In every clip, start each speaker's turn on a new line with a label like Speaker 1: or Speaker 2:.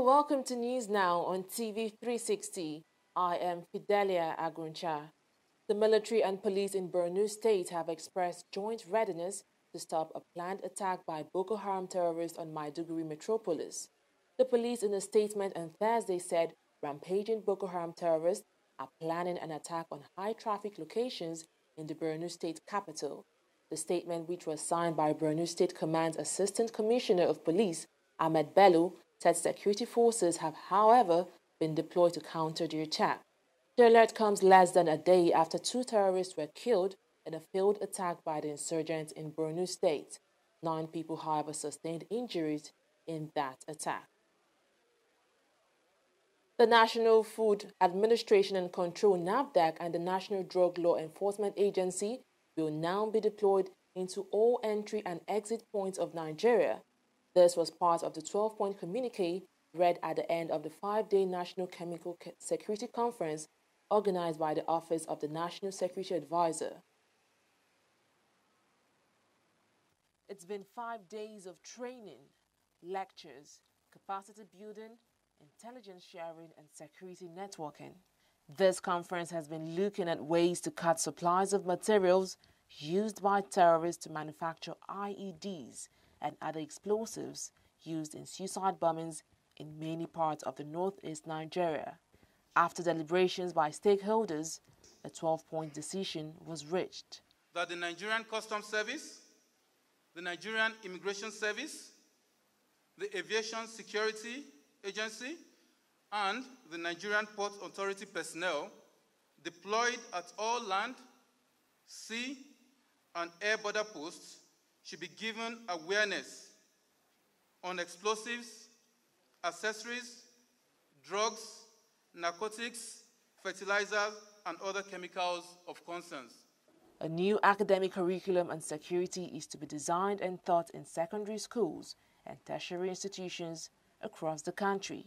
Speaker 1: welcome to News Now on TV360. I am Fidelia Aguncha. The military and police in Borno State have expressed joint readiness to stop a planned attack by Boko Haram terrorists on Maiduguri metropolis. The police in a statement on Thursday said rampaging Boko Haram terrorists are planning an attack on high-traffic locations in the Borno State capital. The statement, which was signed by Borno State Command's Assistant Commissioner of Police, Ahmed Bello, said security forces have, however, been deployed to counter the attack. The alert comes less than a day after 2 terrorists were killed in a failed attack by the insurgents in Borno State. 9 people, however, sustained injuries in that attack. The National Food Administration and Control (NAFDAC) and the National Drug Law Enforcement Agency will now be deployed into all entry and exit points of Nigeria. This was part of the 12-point communique read at the end of the 5-day National Chemical Security Conference organized by the Office of the National Security Advisor. It's been 5 days of training, lectures, capacity building, intelligence sharing, and security networking. This conference has been looking at ways to cut supplies of materials used by terrorists to manufacture IEDs and other explosives used in suicide bombings in many parts of the northeast Nigeria. After deliberations by stakeholders, a 12-point decision was reached.
Speaker 2: That the Nigerian Customs Service, the Nigerian Immigration Service, the Aviation Security Agency, and the Nigerian Port Authority personnel deployed at all land, sea, and air border posts should be given awareness on explosives, accessories, drugs, narcotics, fertilizers, and other chemicals of concern.
Speaker 1: A new academic curriculum on security is to be designed and taught in secondary schools and tertiary institutions across the country.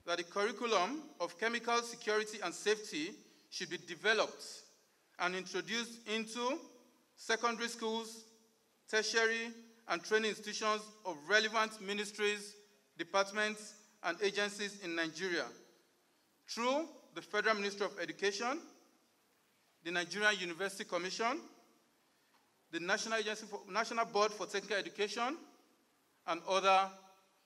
Speaker 2: That the curriculum of chemical security and safety should be developed and introduced into secondary schools, tertiary and training institutions of relevant ministries, departments, and agencies in Nigeria through the Federal Ministry of Education, the Nigerian University Commission, the National Board for Technical Education, and other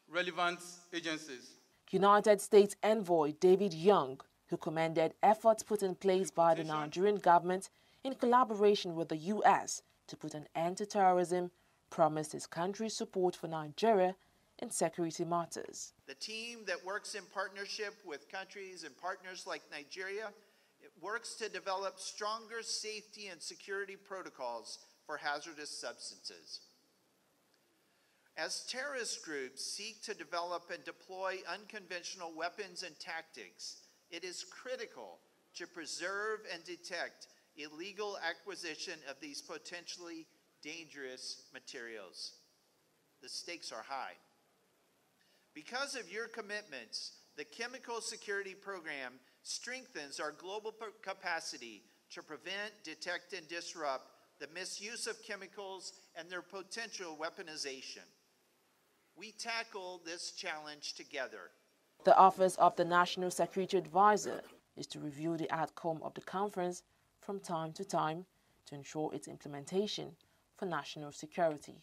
Speaker 2: relevant agencies.
Speaker 1: United States Envoy David Young, who commended efforts put in place by the Nigerian government in collaboration with the U.S. to put an end to terrorism, promised his country's support for Nigeria in security matters.
Speaker 3: The team that works in partnership with countries and partners like Nigeria, it works to develop stronger safety and security protocols for hazardous substances. As terrorist groups seek to develop and deploy unconventional weapons and tactics, it is critical to preserve and detect illegal acquisition of these potentially dangerous materials. The stakes are high. Because of your commitments, the Chemical Security Program strengthens our global capacity to prevent, detect, and disrupt the misuse of chemicals and their potential weaponization. We tackle this challenge together.
Speaker 1: The Office of the National Security Advisor is to review the outcome of the conference from time to time to ensure its implementation for national security.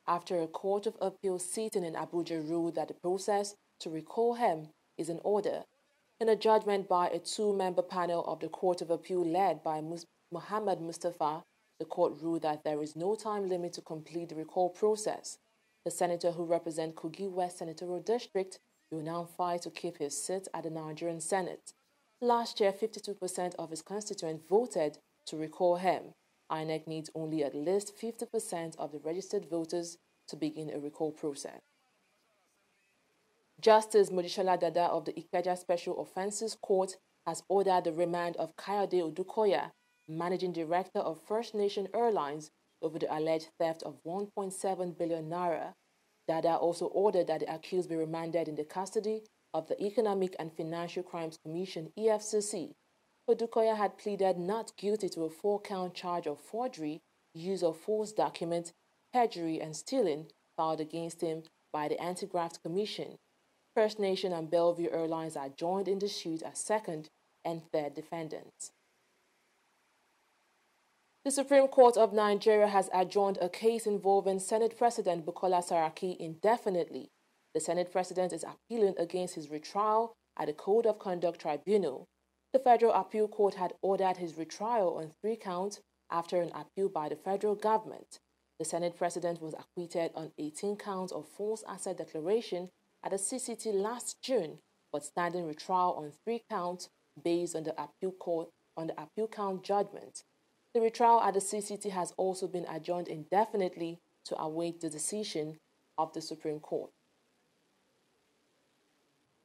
Speaker 1: After a Court of Appeal sitting in Abuja ruled that the process to recall him is in order, in a judgment by a 2-member panel of the Court of Appeal led by Muhammad Mustafa, the court ruled that there is no time limit to complete the recall process. The senator who represents Kogi West Senatorial District will now fight to keep his seat at the Nigerian Senate. Last year, 52% of his constituents voted to recall him. INEC needs only at least 50% of the registered voters to begin a recall process. Justice Modishola Dada of the Ikeja Special Offences Court has ordered the remand of Kayode Odukoya, Managing Director of First Nation Airlines, over the alleged theft of 1.7 billion naira. Dada also ordered that the accused be remanded in the custody of the Economic and Financial Crimes Commission, EFCC. Odukoya had pleaded not guilty to a 4-count charge of forgery, use of false documents, perjury and stealing filed against him by the Anti-Graft Commission. First Nation and Bellevue Airlines are joined in the suit as second and third defendants. The Supreme Court of Nigeria has adjourned a case involving Senate President Bukola Saraki indefinitely. The Senate President is appealing against his retrial at the Code of Conduct Tribunal. The Federal Appeal Court had ordered his retrial on 3 counts after an appeal by the federal government. The Senate President was acquitted on 18 counts of false asset declaration at the CCT last June, but standing retrial on 3 counts based on the appeal count judgment. The retrial at the CCT has also been adjourned indefinitely to await the decision of the Supreme Court.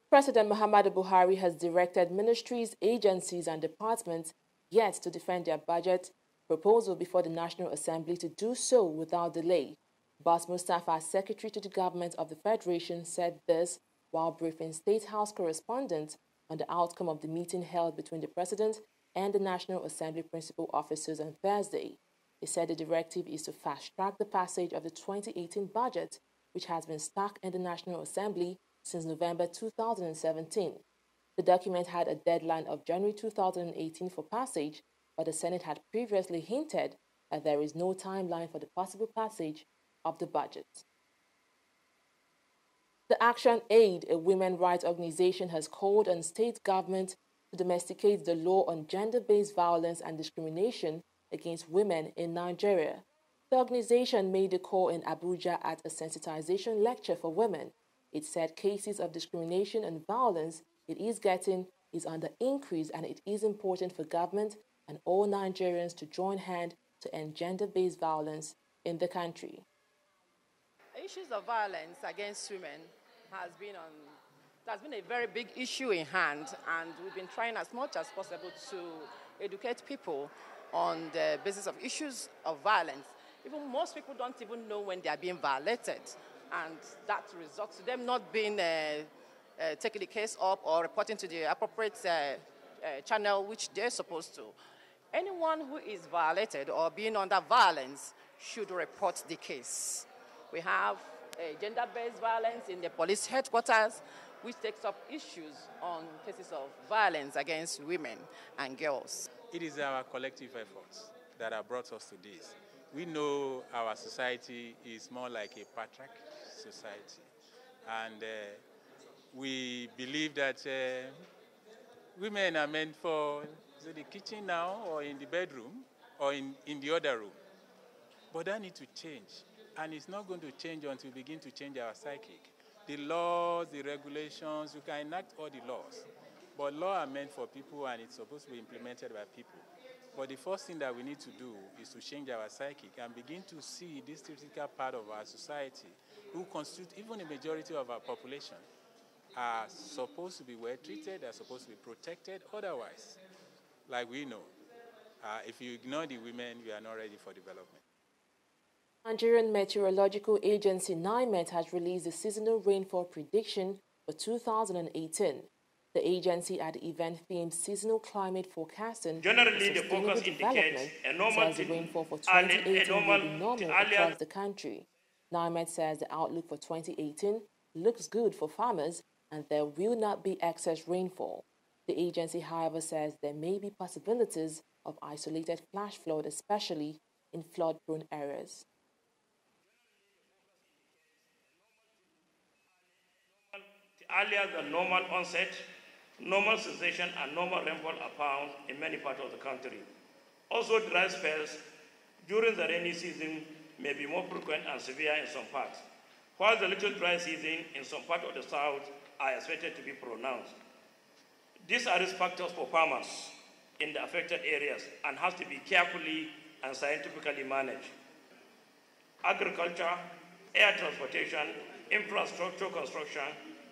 Speaker 1: President Muhammadu Buhari has directed ministries, agencies and departments yet to defend their budget proposal before the National Assembly to do so without delay. Bas Mustapha, Secretary to the Government of the Federation, said this while briefing State House correspondents on the outcome of the meeting held between the President and the National Assembly principal officers on Thursday. He said the directive is to fast-track the passage of the 2018 budget, which has been stuck in the National Assembly since November 2017. The document had a deadline of January 2018 for passage, but the Senate had previously hinted that there is no timeline for the possible passage of the budget. The Action Aid, a women's rights organization, has called on state government to domesticate the law on gender-based violence and discrimination against women in Nigeria. The organization made the call in Abuja at a sensitization lecture for women. It said cases of discrimination and violence it is getting is on the increase, and it is important for government and all Nigerians to join hand to end gender-based violence in the country.
Speaker 4: Issues of violence against women has been a very big issue in hand, and we've been trying as much as possible to educate people on the basis of issues of violence. Even most people don't even know when they are being violated, and that results in them not being taking the case up or reporting to the appropriate channel which they're supposed to. Anyone who is violated or being under violence should report the case. We have gender-based violence in the police headquarters, which takes up issues on cases of violence against women and girls.
Speaker 5: It is our collective efforts that have brought us to this. We know our society is more like a patriarchal society, and we believe that women are meant for the kitchen now, or in the bedroom, or in the other room. But that needs to change, and it's not going to change until we begin to change our psychic. The laws, the regulations, you can enact all the laws, but laws are meant for people, and it's supposed to be implemented by people. But the first thing that we need to do is to change our psychic and begin to see this critical part of our society, who constitute even a majority of our population, are supposed to be well treated, are supposed to be protected. Otherwise, like we know, if you ignore the women, you are not ready for development.
Speaker 1: Nigerian Meteorological Agency NIMET has released the seasonal rainfall prediction for 2018. The agency at the event themed Seasonal Climate Forecasting
Speaker 6: generally the focus indicates a normal
Speaker 1: says the rainfall for 2018 will be normal across the country. NIMET says the outlook for 2018 looks good for farmers and there will not be excess rainfall. The agency, however, says there may be possibilities of isolated flash flood, especially in flood-prone areas.
Speaker 6: Earlier than normal onset, normal cessation and normal rainfall are found in many parts of the country. Also, dry spells during the rainy season may be more frequent and severe in some parts, while the little dry season in some parts of the south are expected to be pronounced. These are risk factors for farmers in the affected areas and has to be carefully and scientifically managed. Agriculture, air transportation, infrastructure construction,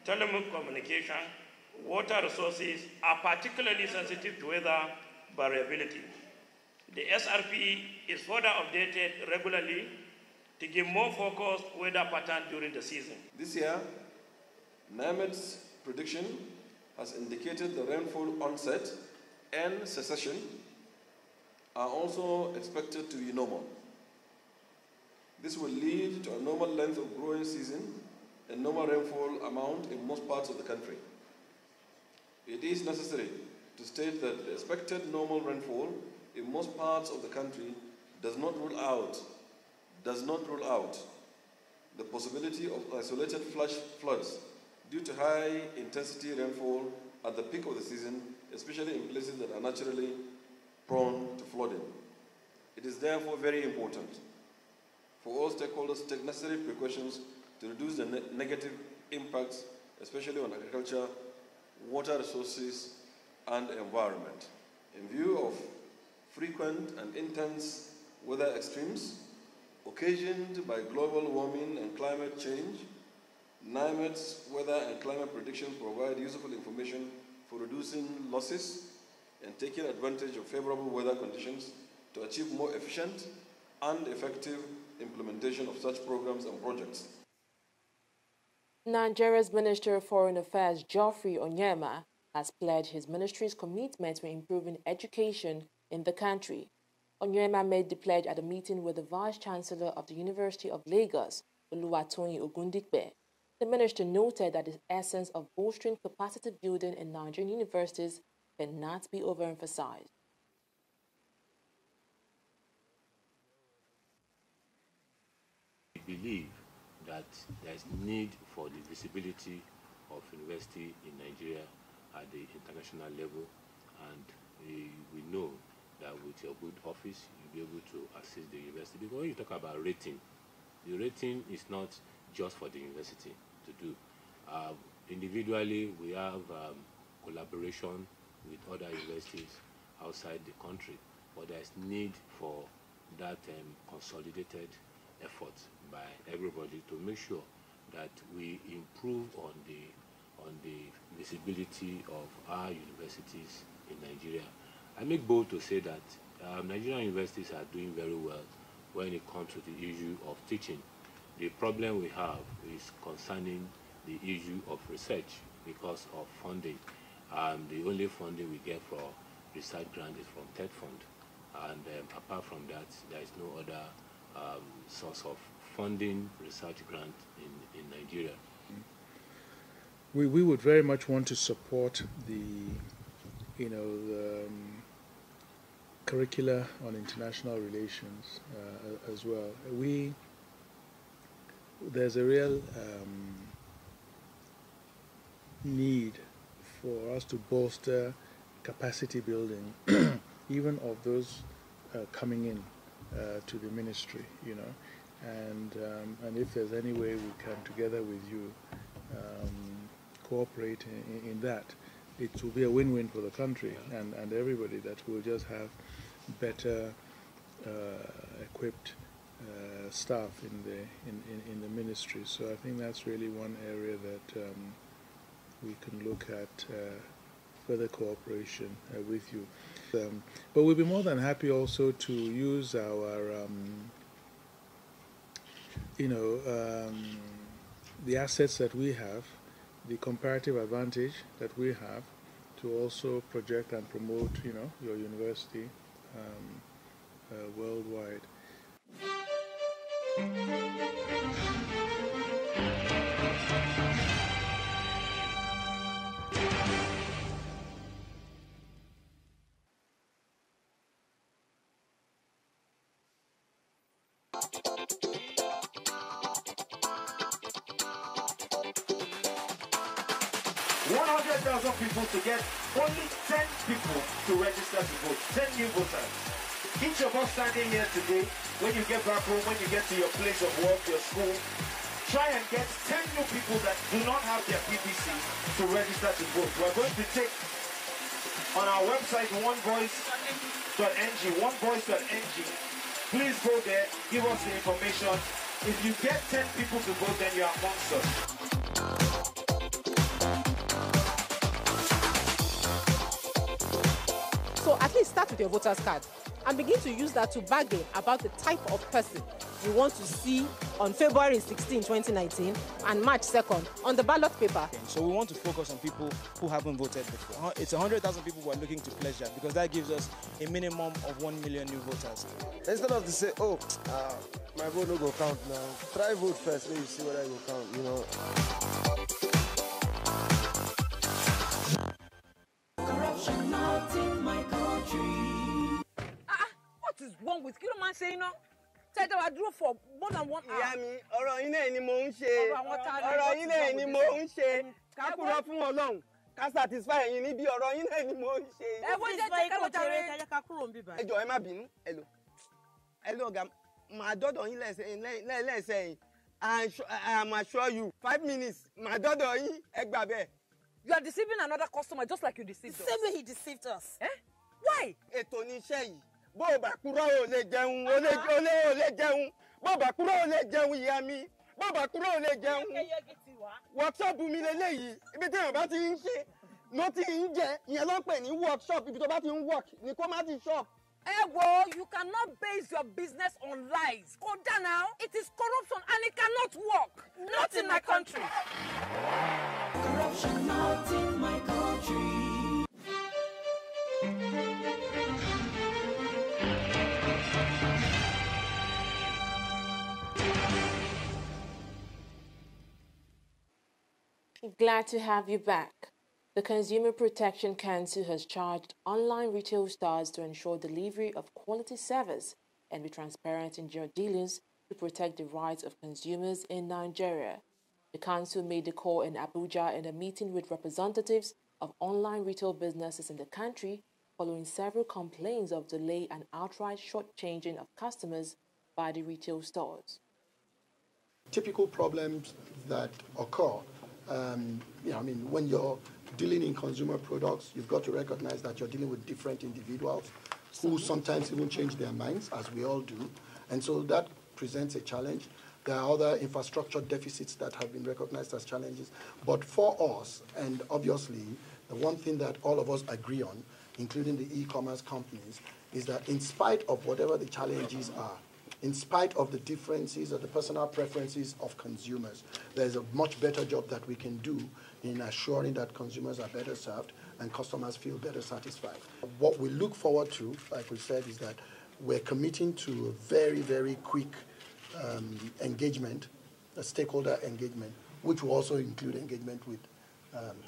Speaker 6: telecommunication, water resources are particularly sensitive to weather variability. The SRP is further updated regularly to give more focused weather pattern during the season.
Speaker 7: This year, NIMET's prediction has indicated the rainfall onset and cessation are also expected to be normal. This will lead to a normal length of growing season and normal rainfall amount in most parts of the country. It is necessary to state that the expected normal rainfall in most parts of the country does not rule out the possibility of isolated flash floods due to high intensity rainfall at the peak of the season, especially in places that are naturally prone to flooding. It is therefore very important for all stakeholders to take necessary precautions to reduce the negative impacts, especially on agriculture, water resources, and environment. In view of frequent and intense weather extremes occasioned by global warming and climate change, NIMET's weather and climate predictions provide useful information for reducing losses and taking advantage of favorable weather conditions to achieve more efficient and effective implementation of such programs and projects.
Speaker 1: Nigeria's Minister of Foreign Affairs, Geoffrey Onyema, has pledged his ministry's commitment to improving education in the country. Onyema made the pledge at a meeting with the Vice-Chancellor of the University of Lagos, Oluwatoyin Ogundikpe. The minister noted that the essence of bolstering capacity building in Nigerian universities cannot be overemphasized.
Speaker 8: We believe that there is need for the visibility of university in Nigeria at the international level, and we know that with your good office, you'll be able to assist the university. Because when you talk about rating, the rating is not just for the university to do. Individually, we have collaboration with other universities outside the country, but there is need for that consolidated effort by everybody to make sure that we improve on the visibility of our universities in Nigeria. I make bold to say that Nigerian universities are doing very well when it comes to the issue of teaching. The problem we have is concerning the issue of research because of funding. The only funding we get for research grant is from TED Fund, and apart from that, there is no other source of funding research grant in Nigeria.
Speaker 9: We would very much want to support the curricula on international relations as well. There's a real need for us to bolster capacity building, even of those coming in to the ministry, and if there's any way we can, together with you, cooperate in that, it will be a win-win for the country and everybody, that we'll just have better equipped staff in the ministry. So I think that's really one area that we can look at further cooperation with you. But we'll be more than happy also to use our the assets that we have, the comparative advantage that we have, to also project and promote, your university worldwide.
Speaker 10: People to get only 10 people to register to vote, 10 new voters. Each of us standing here today, when you get back home, when you get to your place of work, your school, try and get 10 new people that do not have their PVC to register to vote. We're going to take on our website, onevoice.ng, please go there, give us the information. If you get 10 people to vote, then you are amongst us.
Speaker 4: So at least start with your voter's card and begin to use that to bargain about the type of person you want to see on February 16, 2019 and March 2nd on the ballot paper.
Speaker 11: So we want to focus on people who haven't voted before. It's 100,000 people who are looking to pledge that, because that gives us a minimum of 1 million new voters.
Speaker 12: Instead of to say, My vote no go count now. Try vote first, then you see whether it will count, you know.
Speaker 13: Corruption not in my country.
Speaker 14: What is wrong with Kilo Man saying no? Said I drove for more than 1 hour.
Speaker 12: Ìyá mi, ọ̀rọ̀ yín náà ni mò ń ṣe. Ọ̀rọ̀ yín náà ni mò ń ṣe. Ká kúrò fún Ọlọ́run. Ká satisfy yín níbi ọ̀rọ̀ yín náà ni mò ń ṣe.
Speaker 14: Ẹ wo jẹ́ ká lọ jàre ká kúrò nbí báyìí.
Speaker 12: Ẹ jọ̀ọ́ ẹ má bínú. Hello ọ̀gá. Màá dọ́dọ̀ yín lẹ́sẹ̀ yín. I am assure you 5 minutes. Màá dọ́dọ̀ yín ẹ gbà bẹ́ẹ̀.
Speaker 14: You are deceiving another customer just like you deceived us.
Speaker 15: The same way he deceived us.
Speaker 14: Eh? Why?
Speaker 12: Ètò ni iṣẹ́ yìí. Bó o bá kúrò ò lè jẹun, ò lè jẹun. Bó o bá kúrò ò lè jẹun ìyá mi. Bó o bá kúrò ò lè jẹun. Workshop mi lélẹ́yìí. Ibi tí èèyàn bá ti ń ṣe ló ti ń jẹ. Ìyẹn ló ń pè ní workshop. Ibi tó bá ti ń work ni kó má ti shop.
Speaker 14: You cannot base your business on lies. Go down now. It is corruption and it cannot work. Not in my country.
Speaker 13: Corruption not in my country.
Speaker 1: Glad to have you back. The Consumer Protection Council has charged online retail stores to ensure delivery of quality service and be transparent in their dealings to protect the rights of consumers in Nigeria. The council made the call in Abuja in a meeting with representatives of online retail businesses in the country following several complaints of delay and outright shortchanging of customers by the retail stores.
Speaker 16: Typical problems that occur, when you're dealing in consumer products, you've got to recognize that you're dealing with different individuals who sometimes even change their minds, as we all do. And so that presents a challenge. There are other infrastructure deficits that have been recognized as challenges. But for us, and obviously, the one thing that all of us agree on, including the e-commerce companies, is that in spite of whatever the challenges are, in spite of the differences or the personal preferences of consumers, there's a much better job that we can do in assuring that consumers are better served and customers feel better satisfied. What we look forward to, like we said, is that we're committing to a very, very quick engagement, a stakeholder engagement, which will also include engagement with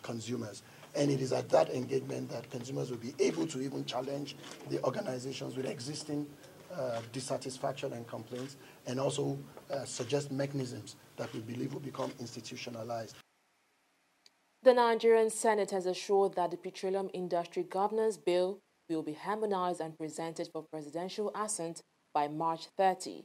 Speaker 16: consumers. And it is at that engagement that consumers will be able to even challenge the organizations with existing dissatisfaction and complaints, and also suggest mechanisms that we believe will become institutionalized.
Speaker 1: The Nigerian Senate has assured that the Petroleum Industry Governance Bill will be harmonized and presented for presidential assent by March 30.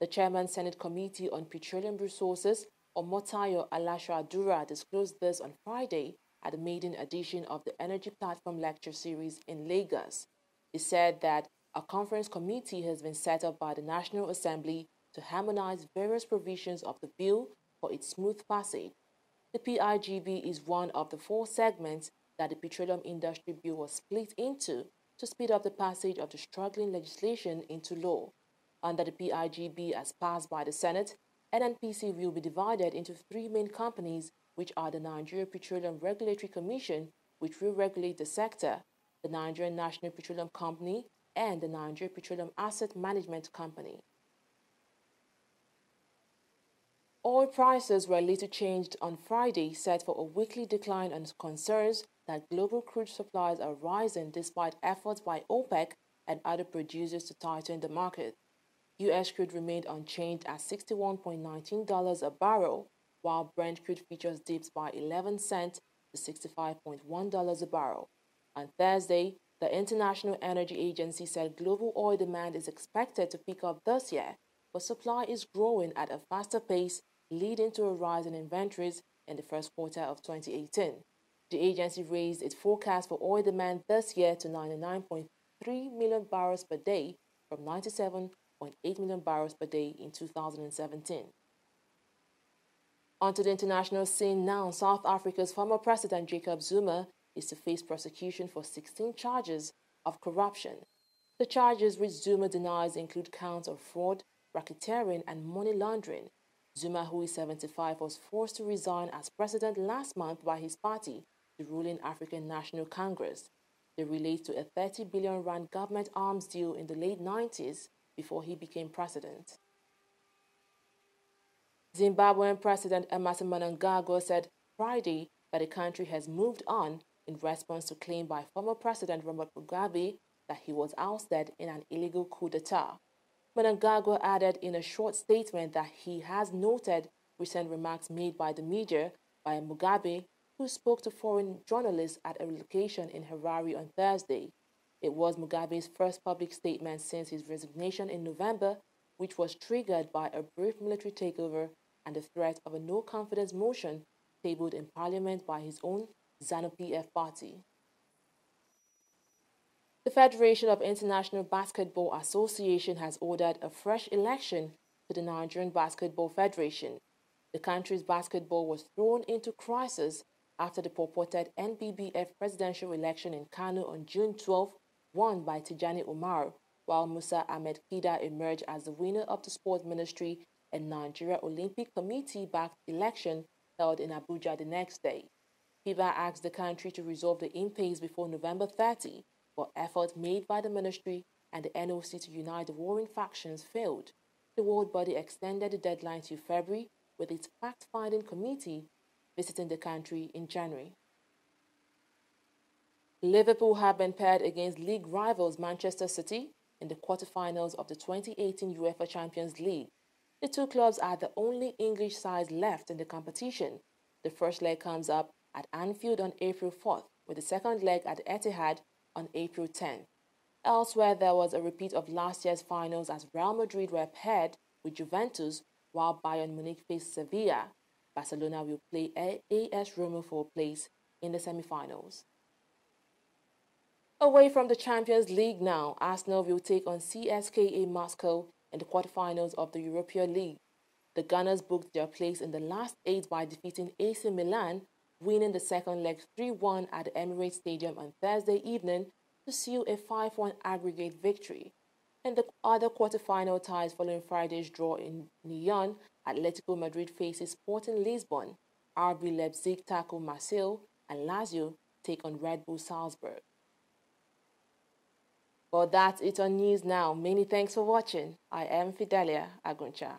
Speaker 1: The Chairman Senate Committee on Petroleum Resources, Omotayo Alasha-Adura, disclosed this on Friday at the maiden edition of the Energy Platform Lecture Series in Lagos. He said that a conference committee has been set up by the National Assembly to harmonize various provisions of the bill for its smooth passage. The PIGB is one of the 4 segments that the Petroleum Industry Bill was split into to speed up the passage of the struggling legislation into law. Under the PIGB as passed by the Senate, NNPC will be divided into 3 main companies, which are the Nigeria Petroleum Regulatory Commission, which will regulate the sector, the Nigerian National Petroleum Company, and the Nigeria Petroleum Asset Management Company. Oil prices were little changed on Friday, set for a weekly decline on concerns that global crude supplies are rising despite efforts by OPEC and other producers to tighten the market. U.S. crude remained unchanged at $61.19 a barrel, while Brent crude futures dipped by 11 cents to $65.1 a barrel. On Thursday, the International Energy Agency said global oil demand is expected to pick up this year, but supply is growing at a faster pace, leading to a rise in inventories in the first quarter of 2018. The agency raised its forecast for oil demand this year to 99.3 million barrels per day from 97.8 million barrels per day in 2017. Onto the international scene now, South Africa's former president Jacob Zuma is to face prosecution for 16 charges of corruption. The charges which Zuma denies include counts of fraud, racketeering, and money laundering. Zuma, who is 75, was forced to resign as president last month by his party, the ruling African National Congress. They relate to a 30 billion rand government arms deal in the late 90s before he became president. Zimbabwean President Emmerson Mnangagwa said Friday that the country has moved on in response to claim by former President Robert Mugabe that he was ousted in an illegal coup d'etat. Mnangagwa added in a short statement that he has noted recent remarks made by the media by Mugabe, who spoke to foreign journalists at a location in Harare on Thursday. It was Mugabe's first public statement since his resignation in November, which was triggered by a brief military takeover and the threat of a no-confidence motion tabled in Parliament by his own ZANU-PF party. The Federation of International Basketball Association has ordered a fresh election to the Nigerian Basketball Federation. The country's basketball was thrown into crisis after the purported NBBF presidential election in Kano on June 12, won by Tijani Umar, while Musa Ahmed Kida emerged as the winner of the Sports Ministry and Nigeria Olympic Committee-backed election held in Abuja the next day. FIBA asked the country to resolve the impasse before November 30, but efforts made by the ministry and the NOC to unite the warring factions failed. The world body extended the deadline to February, with its fact-finding committee visiting the country in January. Liverpool have been paired against league rivals Manchester City in the quarterfinals of the 2018 UEFA Champions League. The two clubs are the only English sides left in the competition. The first leg comes up at Anfield on April 4th, with the second leg at Etihad on April 10th. Elsewhere, there was a repeat of last year's finals as Real Madrid were paired with Juventus, while Bayern Munich faced Sevilla. Barcelona will play AS Roma for a place in the semi-finals. Away from the Champions League now, Arsenal will take on CSKA Moscow in the quarterfinals of the Europa League. The Gunners booked their place in the last 8 by defeating AC Milan, winning the second leg 3-1 at the Emirates Stadium on Thursday evening to seal a 5-1 aggregate victory. In the other quarterfinal ties following Friday's draw in Lyon, Atletico Madrid faces Sporting Lisbon, RB Leipzig tackle Marseille, and Lazio take on Red Bull Salzburg. Well, that's it on news now. Many thanks for watching. I am Fidelia Aguncha.